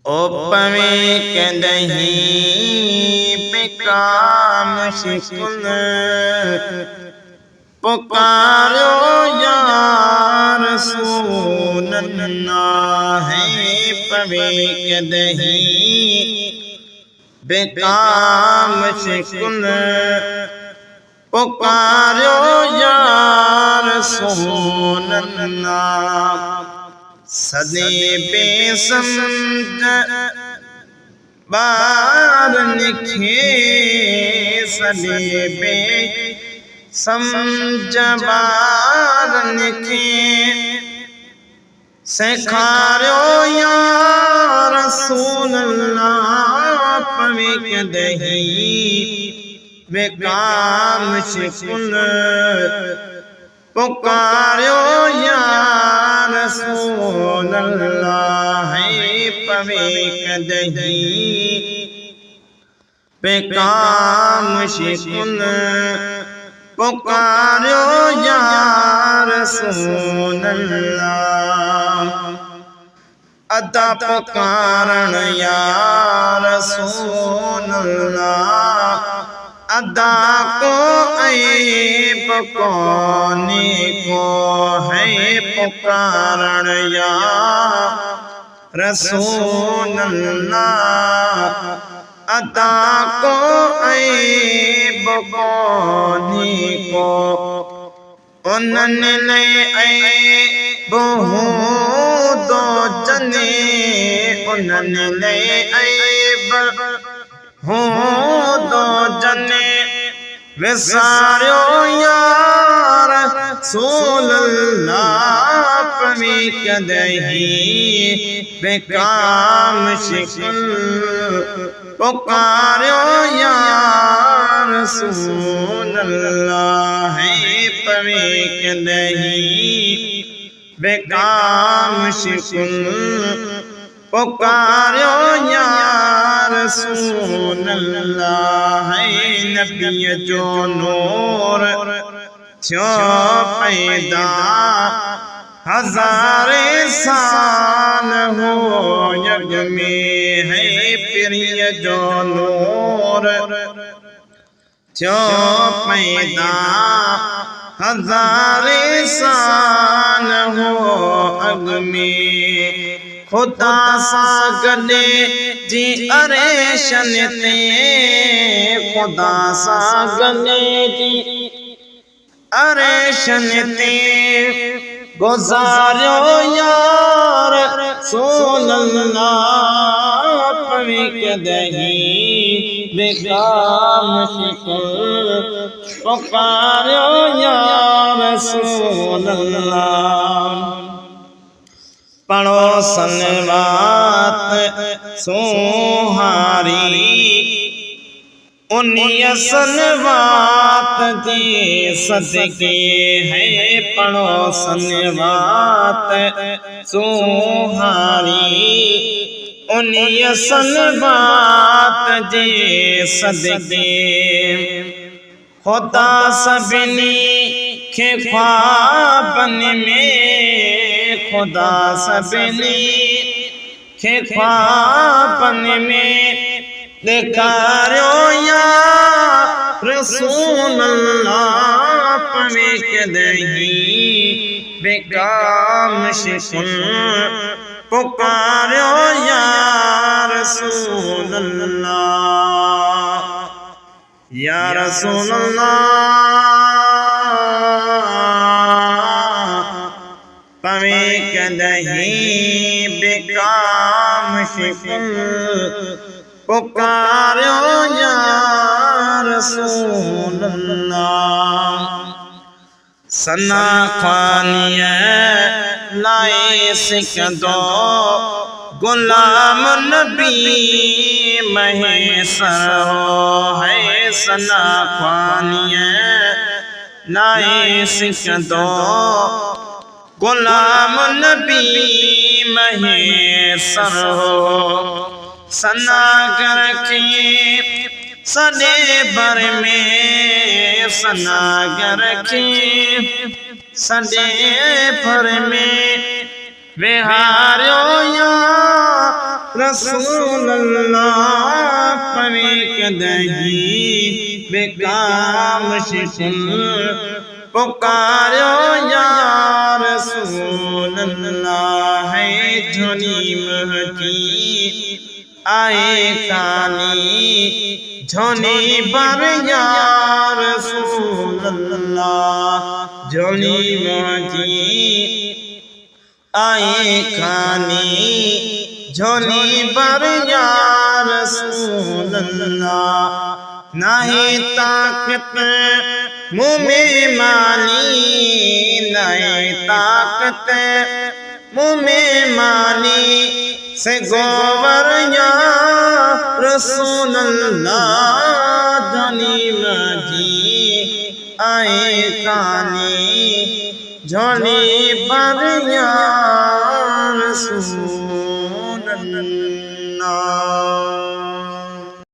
ओ पवे कदहीं पे काम शिकुल पुकारो या रसूलल्लाह है पवे कदहीं बेकाम शिकुल पुकारो या रसूलल्लाह सदे बेसमझ बार लिखे सदे बेसमझ बार लिखे सिखारो या रसूलल्लाह पवे कदहीं बेकाम शिकुल पुकारो या रसूलल्लाह है पवे कदहीं बेकाम शिकुल पुकारो या रसूलल्लाह अदा पुकारन या रसूलल्लाह अदा को ऐब कोने को है पुकारन या रसूलल्लाह अदा को ऐब कोने को उन्होंने ले ऐब दो जने उन्होंने ले ऐब दो जने विसारो यार रसूलल्लाह पवे कदहीं बेकाम शिकुल पुकारो या रसूलल्लाह है पवे कदहीं बेकाम शिकुल पुकारो या रसूलल्लाह है नबी जो नूर थियो पैदा हजारे साल हो यज्ञ में है प्रिय जो नूर थियो पैदा हजारे साल हो अग में खुदा सा गले जी अरेशन ते खुदा सा गले जी अरेशन ते गुजारो यार रसूलल्लाह पवे कदहीं बेकाम शिकुल पुकारो या रसूलल्लाह पढ़ो सलवात सोहारी उन्हीं सलवात दे सदके है पढ़ो सलवात सोहारी उन्हीं सलवात दे सदके खुदा सबनी के ख्वाबन में खुदा सबनी के ख्वाबन में दिखारो या रसूलल्लाह पवे कदहीं बेकाम शिकुल पुकारो या रसूलल्लाह या रसूलल्लाह पवे कदहीं बेकाम शिकुल पुकारो या रसूलल्लाह सना खानिया लाए सिकदो गुलाम नबी महेसर हो है सना खानिया लाए सिकदो गुलाम नबी महेसर हो सना रखी सने भर में सना रखी सने भर में विहारो या रसूल अल्लाह परे कदही बेकाम शिकुल पुकारो या रसूल अल्लाह है झोली महकी आए कानी झोली पर या रसूल अल्लाह झोली महकी आए खानी झोली पर या रसूल अल्लाह नहीं ताकत मुँह में मानी नहीं ताकत मुँह में मानी से गोबर या रसूल अल्लाह झोली मजी आए कानी झोली पर या रसूल अल्लाह।